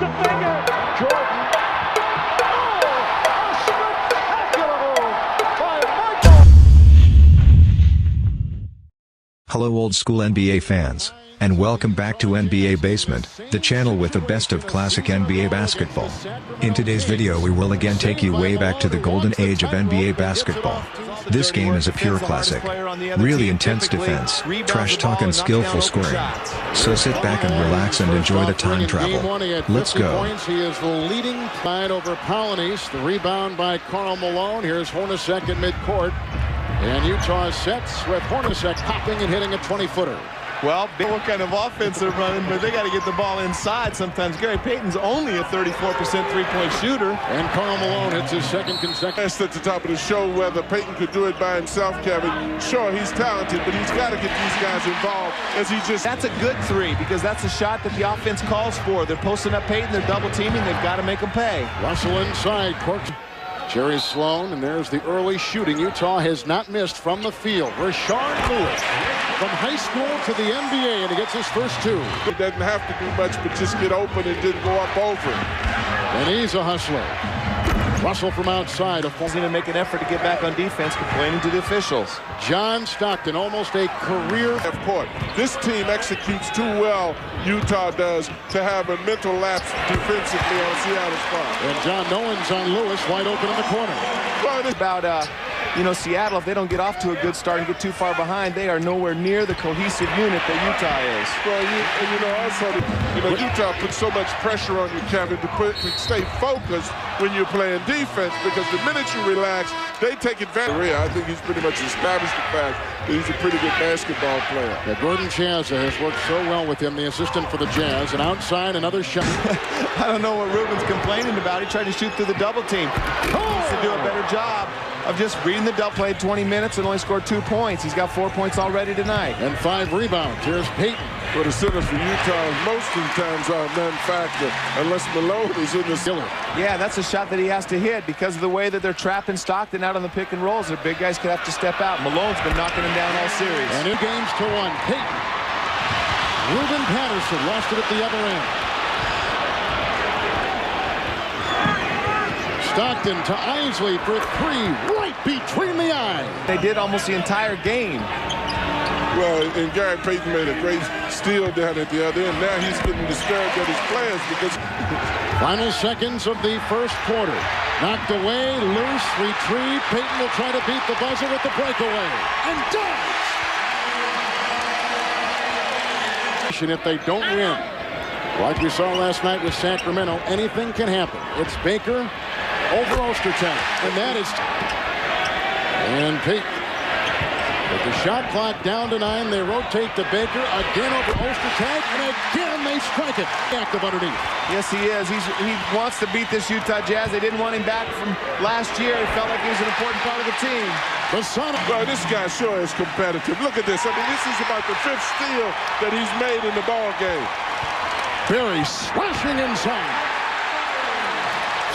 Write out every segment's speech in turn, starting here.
a finger. Jordan. Oh, a spectacular move by Michael. Hello old school NBA fans, and welcome back to NBA Basement, the channel with the best of classic NBA basketball. In today's video we will again take you way back to the golden age of NBA basketball. This game is a pure classic. Really intense defense, trash talk and skillful scoring. So sit back and relax and enjoy the time travel. Let's go. He is the leading side over Polonese. The rebound by Karl Malone. Here's Hornacek in midcourt. And Utah sets with Hornacek popping and hitting a 20-footer. Well, what kind of offense they're running, but they got to get the ball inside sometimes. Gary Payton's only a 34% three-point shooter. And Karl Malone hits his second consecutive. At the top of the show whether Payton could do it by himself, Kevin. Sure, he's talented, but he's got to get these guys involved as he just... That's a good three because that's a shot that the offense calls for. They're posting up Payton, they're double-teaming, they've got to make him pay. Russell inside, Corks. Jerry Sloan, and there's the early shooting. Utah has not missed from the field. Rashard Lewis from high school to the NBA, and he gets his first two. He doesn't have to do much but just get open and didn't go up over it. And he's a hustler. Russell from outside. He's going to make an effort to get back on defense, complaining to the officials. John Stockton, almost a career. Court. This team executes too well, Utah does, to have a mental lapse defensively on Seattle's part. And John Nolan's on Lewis, wide open in the corner. Well, it's about, Seattle, if they don't get off to a good start and get too far behind, they are nowhere near the cohesive unit that Utah is. Well, Utah puts so much pressure on you, Kevin, to stay focused when you're playing defense, because the minute you relax, they take advantage. I think he's pretty much established the fact that he's a pretty good basketball player. Yeah, Gordon Chiazza has worked so well with him, the assistant for the Jazz, and outside another shot. I don't know what Ruben's complaining about. He tried to shoot through the double team. He needs to do a better job of just reading the double. Played 20 minutes and only scored 2 points. He's got 4 points already tonight. And 5 rebounds. Here's Payton. Well, the center for Utah most of the times are non-factor unless Malone is in the center. Yeah, that's a shot that he has to hit because of the way that they're trapping Stockton out on the pick and rolls. Their big guys could have to step out. Malone's been knocking him down all series. And in games to 1. Payton. Ruben Patterson lost it at the other end. Stockton to Isley for 3, right between the eyes. They did almost the entire game. Well, and Gary Payton made a great steal down at the other end. Now he's getting discouraged at his players because... Final seconds of the first quarter. Knocked away, loose, retrieved. Payton will try to beat the buzzer with the breakaway. And does! If they don't win, like we saw last night with Sacramento, anything can happen. It's Baker over Ostertag, and that is... And Payton. With the shot clock down to 9, they rotate to Baker, again over Ostertag, and again they strike it. Active underneath. Yes, he is. He wants to beat this Utah Jazz. They didn't want him back from last year. He felt like he was an important part of the team. The son of... Well, this guy sure is competitive. Look at this. I mean, this is about the 5th steal that he's made in the ball game. Barry slashing inside.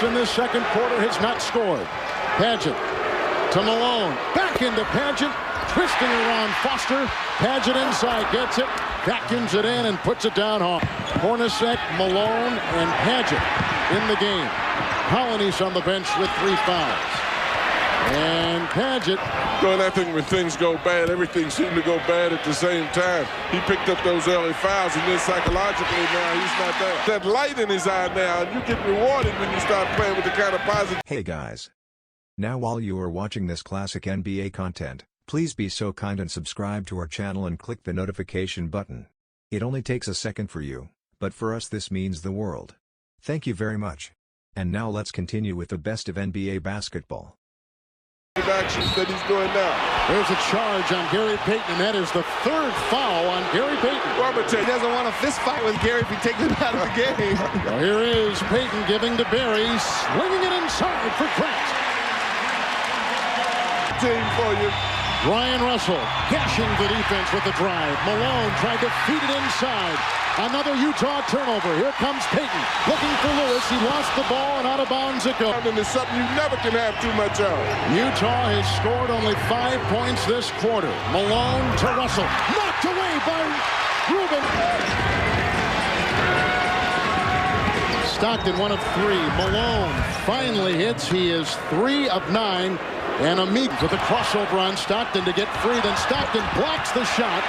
In this second quarter has not scored. Padgett to Malone. Back into Padgett. Twisting around Foster. Padgett inside gets it. Vacuums it in and puts it down hard. Hornacek, Malone, and Padgett in the game. Polonese on the bench with 3 fouls. And Padgett. Well, I think when things go bad, everything seemed to go bad at the same time. He picked up those early fouls, and then psychologically now he's not there. That light in his eye now, and you get rewarded when you start playing with the kind of positive. Hey guys. Now while you are watching this classic NBA content, please be so kind and subscribe to our channel and click the notification button. It only takes a second for you, but for us this means the world. Thank you very much. And now let's continue with the best of NBA basketball. Actions that he's doing now. There's a charge on Gary Payton, and that is the 3rd foul on Gary Payton. He doesn't want a fist fight with Gary if he takes him out of the game. Well, here is Payton giving to Barry, swinging it inside for Grant. Team for you. Ryan Russell gashing the defense with the drive. Malone tried to feed it inside. Another Utah turnover. Here comes Payton looking for Lewis. He lost the ball and out of bounds it goes. And it's something you never can have too much of. Utah has scored only 5 points this quarter. Malone to Russell. Knocked away by Ruben. Stockton 1 of 3. Malone finally hits. He is 3 of 9. And Amiga with a crossover on Stockton to get free. Then Stockton blocks the shot.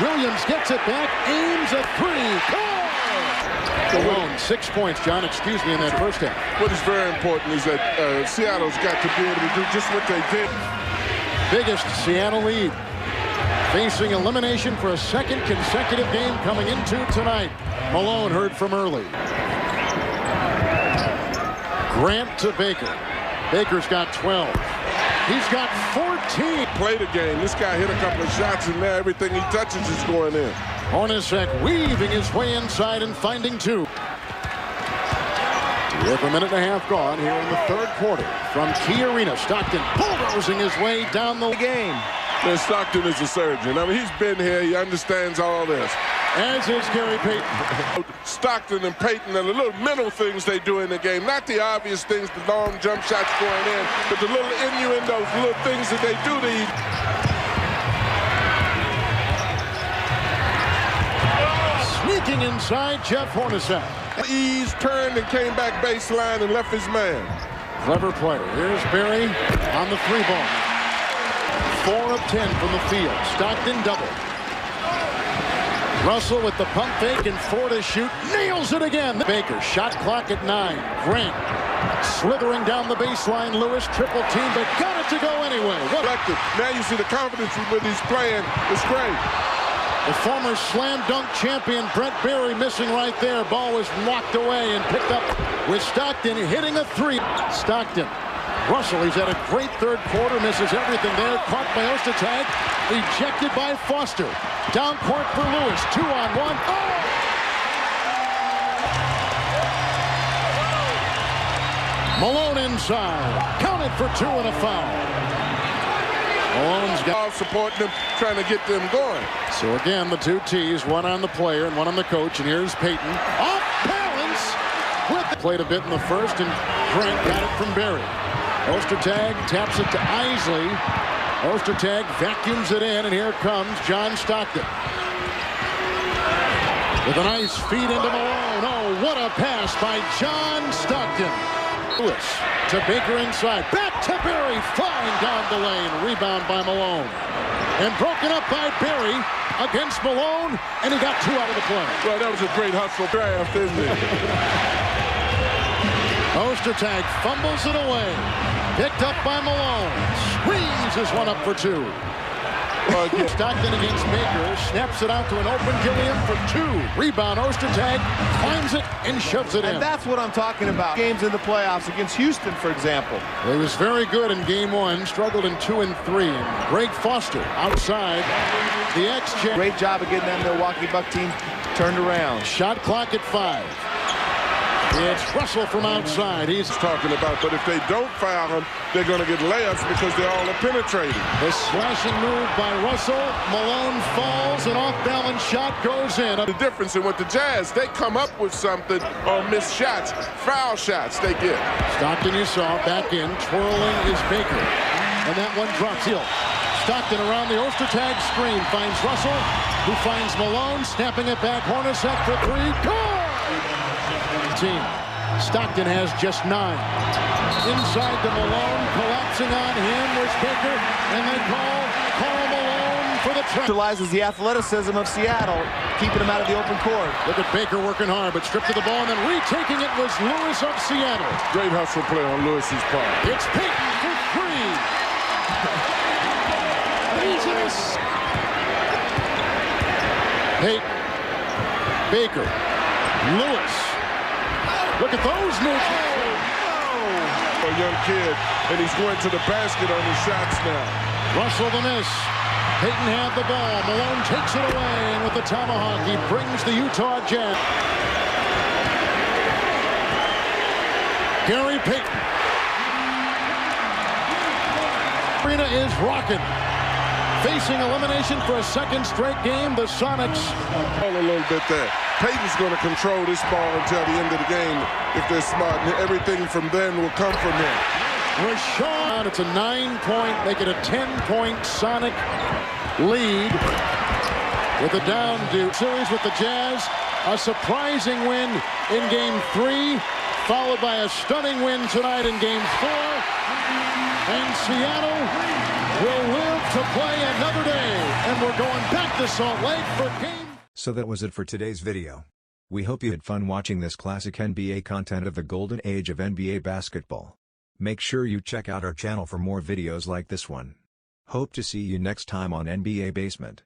Williams gets it back, aims a 3. Malone, 6 points, John, excuse me, in that first half. What is very important is that Seattle's got to be able to do just what they did. Biggest Seattle lead. Facing elimination for a second consecutive game coming into tonight. Malone heard from early. Grant to Baker. Baker's got 12. He's got 14. Play the game. This guy hit a couple of shots and now everything he touches is going in. Hornacek weaving his way inside and finding 2. We have a minute and a half gone here in the third quarter. From Key Arena, Stockton bulldozing his way down the game. And Stockton is a surgeon. I mean, he's been here. He understands all this. As is Gary Payton. Stockton and Payton and the little mental things they do in the game. Not the obvious things, the long jump shots going in, but the little innuendos, the little things that they do to each. Sneaking inside, Jeff Hornacek. Ease, turned, and came back baseline and left his man. Clever player. Here's Barry on the 3-ball. 4 of 10 from the field. Stockton double. Russell with the pump fake and 4 to shoot. Nails it again. Baker, shot clock at 9. Grant slithering down the baseline. Lewis triple team, but got it to go anyway. What? Now you see the confidence with he's playing. It's great. The former slam dunk champion Brent Barry missing right there. Ball was knocked away and picked up with Stockton hitting a 3. Stockton. Russell, he's had a great third quarter, misses everything there. Caught by Ostertag, ejected by Foster. Down court for Lewis, 2-on-1. Oh! Malone inside, counted for 2 and a foul. Malone's got supporting them, trying to get them going. So again, the 2 T's, one on the player and one on the coach. And here's Payton, off balance. Played a bit in the first, and Grant got it from Barry. Ostertag taps it to Isley. Ostertag vacuums it in, and here comes John Stockton. With a nice feed into Malone. Oh, what a pass by John Stockton. Lewis to Baker inside. Back to Barry. Flying down the lane. Rebound by Malone. And broken up by Barry against Malone, and he got 2 out of the play. Well, that was a great hustle draft, isn't it? Ostertag fumbles it away. Picked up by Malone. Squeezes one up for 2. Stockton against Baker. Snaps it out to an open Gilliam for 2. Rebound Ostertag. Finds it and shoves it in. And that's what I'm talking about. Games in the playoffs against Houston, for example. He was very good in game 1. Struggled in 2 and 3. And Greg Foster outside the X-Check. Great job of getting that Milwaukee Buck team turned around. Shot clock at 5. It's Russell from outside. He's talking about, but if they don't foul him, they're going to get layups because they all are penetrating. The slashing move by Russell. Malone falls, an off-balance shot goes in. The difference in what the Jazz, they come up with something or miss shots, foul shots they get. Stockton, you saw, back in, twirling is Baker. And that one drops heel. Stockton around the Ostertag screen, finds Russell, who finds Malone, snapping it back. Hornacek for 3. Good! Stockton has just 9. Inside to Malone, collapsing on him was Baker, and they call Malone for the trap. Utilizes the athleticism of Seattle, keeping him out of the open court. Look at Baker working hard, but stripped to the ball, and then retaking it was Lewis of Seattle. Great hustle play on Lewis's part. It's Payton for 3. Laziness. Payton, Baker, Lewis. Look at those moves. A young kid, and he's going to the basket on his shots now. Russell the miss. Payton had the ball. Malone takes it away, and with the tomahawk, he brings the Utah Jazz. Gary Payton. Arena is rocking. Facing elimination for a second straight game, the Sonics. A little bit there. Payton's going to control this ball until the end of the game if they're smart. And everything from then will come from him. Rashawn, it's a 9-point, make it a 10-point Sonic lead with a down due series with the Jazz. A surprising win in Game 3, followed by a stunning win tonight in Game 4. And Seattle will live to play another day. And we're going back to Salt Lake for Game. So that was it for today's video. We hope you had fun watching this classic NBA content of the golden age of NBA basketball. Make sure you check out our channel for more videos like this one. Hope to see you next time on NBA Basement.